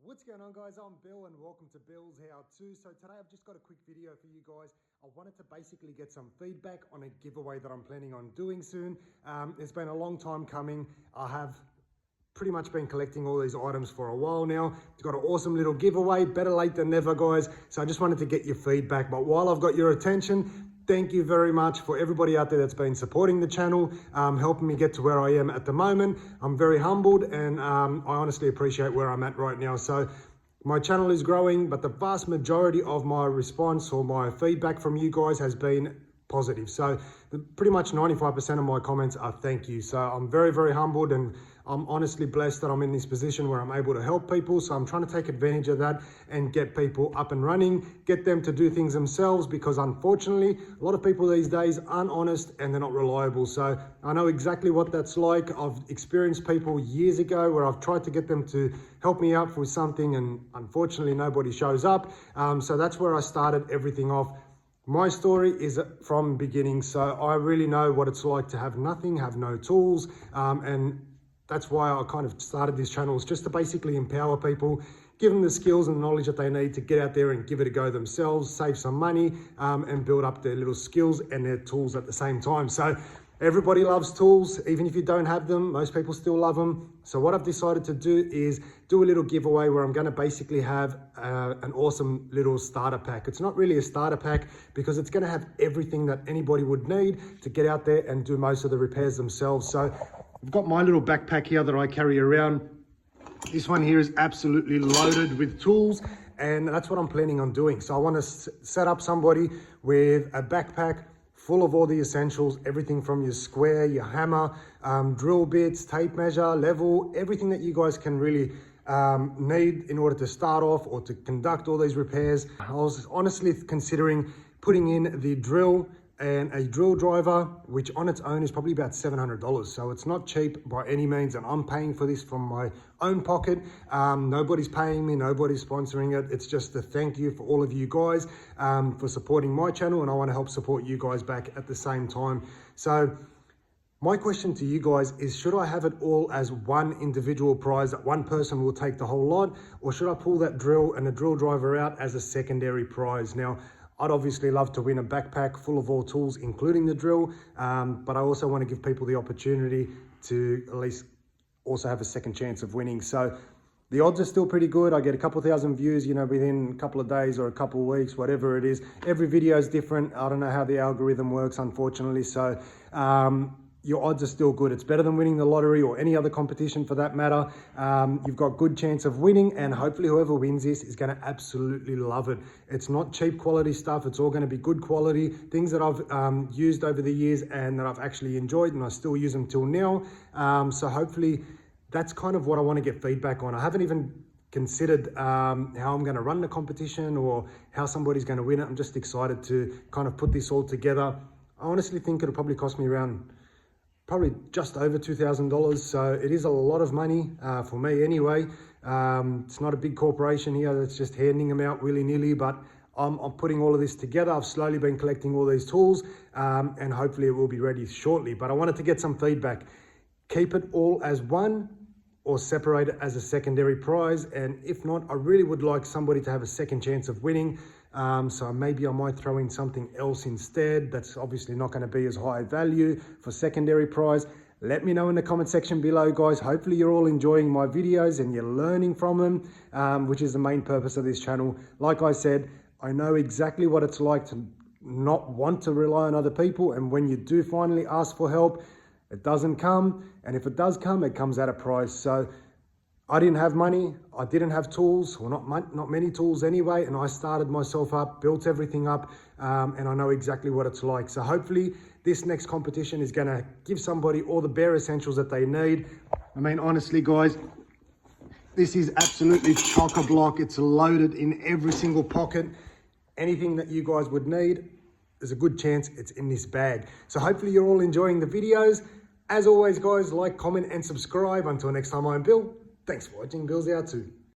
What's going on, guys? I'm Bill and welcome to Billshowto. So today I've just got a quick video for you guys. I wanted to basically get some feedback on a giveaway that I'm planning on doing soon. It's been a long time coming. I have pretty much been collecting all these items for a while now. It's got an awesome little giveaway, better late than never, guys. So I just wanted to get your feedback. But while I've got your attention, thank you very much for everybody out there that's been supporting the channel, helping me get to where I am at the moment. I'm very humbled and I honestly appreciate where I'm at right now. So my channel is growing, but the vast majority of my response or my feedback from you guys has been positive. So pretty much 95% of my comments are thank you. So I'm very, very humbled and I'm honestly blessed that I'm in this position where I'm able to help people. So I'm trying to take advantage of that and get people up and running, get them to do things themselves, because unfortunately, a lot of people these days aren't honest and they're not reliable. So I know exactly what that's like. I've experienced people years ago where I've tried to get them to help me out with something and unfortunately nobody shows up. So that's where I started everything off. My story is from beginning, so I really know what it's like to have nothing, have no tools, and that's why I kind of started this channel, is just to basically empower people, give them the skills and knowledge that they need to get out there and give it a go themselves, save some money, and build up their little skills and their tools at the same time. So everybody loves tools, even if you don't have them, most people still love them. So what I've decided to do is do a little giveaway where I'm gonna basically have an awesome little starter pack. It's not really a starter pack because it's gonna have everything that anybody would need to get out there and do most of the repairs themselves. So I've got my little backpack here that I carry around. This one here is absolutely loaded with tools, and that's what I'm planning on doing. So I want to set up somebody with a backpack full of all the essentials, everything from your square, your hammer, drill bits, tape measure, level, everything that you guys can really need in order to start off or to conduct all these repairs. I was honestly considering putting in the drill and a drill driver, which on its own is probably about $700. So it's not cheap by any means, and I'm paying for this from my own pocket. Nobody's paying me, nobody's sponsoring it. It's just a thank you for all of you guys for supporting my channel, and I want to help support you guys back at the same time. So my question to you guys is, should I have it all as one individual prize that one person will take the whole lot, or should I pull that drill and the drill driver out as a secondary prize? Now, I'd obviously love to win a backpack full of all tools, including the drill, but I also want to give people the opportunity to at least also have a second chance of winning. So the odds are still pretty good. I get a couple thousand views, you know, within a couple of days or a couple of weeks, whatever it is. Every video is different. I don't know how the algorithm works, unfortunately. So your odds are still good. It's better than winning the lottery or any other competition for that matter. You've got good chance of winning, and hopefully whoever wins this is gonna absolutely love it. It's not cheap quality stuff. It's all gonna be good quality, things that I've used over the years and that I've actually enjoyed, and I still use them till now. So hopefully that's kind of what I wanna get feedback on. I haven't even considered how I'm gonna run the competition or how somebody's gonna win it. I'm just excited to kind of put this all together. I honestly think it'll probably cost me around probably just over $2,000. So it is a lot of money for me anyway. It's not a big corporation here that's just handing them out willy-nilly, but I'm putting all of this together. I've slowly been collecting all these tools and hopefully it will be ready shortly. But I wanted to get some feedback. Keep it all as one or separate it as a secondary prize. And if not, I really would like somebody to have a second chance of winning. So maybe I might throw in something else instead. That's obviously not going to be as high value for secondary prize. Let me know in the comment section below, guys. Hopefully you're all enjoying my videos and you're learning from them, which is the main purpose of this channel. Like I said, I know exactly what it's like to not want to rely on other people. And when you do finally ask for help, it doesn't come. And if it does come, it comes at a price. So I didn't have money, I didn't have tools, or not many tools anyway, and I started myself up, built everything up, and I know exactly what it's like. So hopefully this next competition is gonna give somebody all the bare essentials that they need. I mean, honestly, guys, this is absolutely chock-a-block. It's loaded in every single pocket. Anything that you guys would need, there's a good chance it's in this bag. So hopefully you're all enjoying the videos. As always, guys, like, comment, and subscribe. Until next time, I'm Bill. Thanks for watching Billshowto.